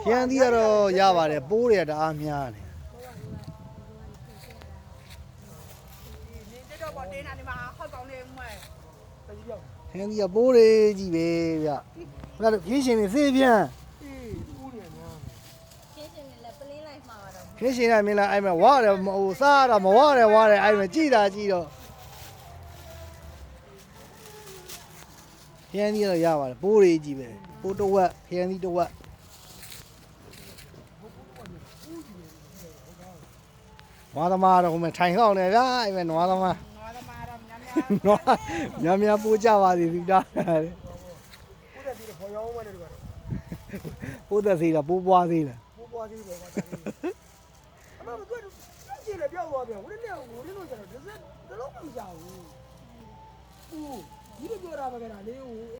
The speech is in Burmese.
ဖျန်းသီးကတော့ရပါတယ်ပိုးတွေကတအားများတယ်ဖျန်းသီးကပိုးတွေကြီးပဲဗျခဏခင်းရှင်နေစေးပြန်ခင်းရှင်ကမင်းလားအဲ့မှာဝါတယ်ဟိုစားတာမဝါတယ်အဲ့မှာကြည်တာကြည်တော့ဖျန်းသီးကတော့ရပါတယ်ပိုးတွေကြီးပဲပိုးတစ်ဝက်ဖျန်းသီးတစ်ဝက်နွားသမားတော့ဟိုမှာထိုင်ခေါက်နေဗျာအဲ့မှာနွားသမားများပိုးကြပါသေးတာပိုးသက်သေးလားပိုးပွားသေးလားပိုးပွားသေးတယ်ကွာအမတို့ကြည့်လေပြောက်သွားပြန်ဟိုနေ့ကျတော့တစ်စက်လုံးမကြောက်ဘူးဒီလိုပြောတာပဲကလေးဟို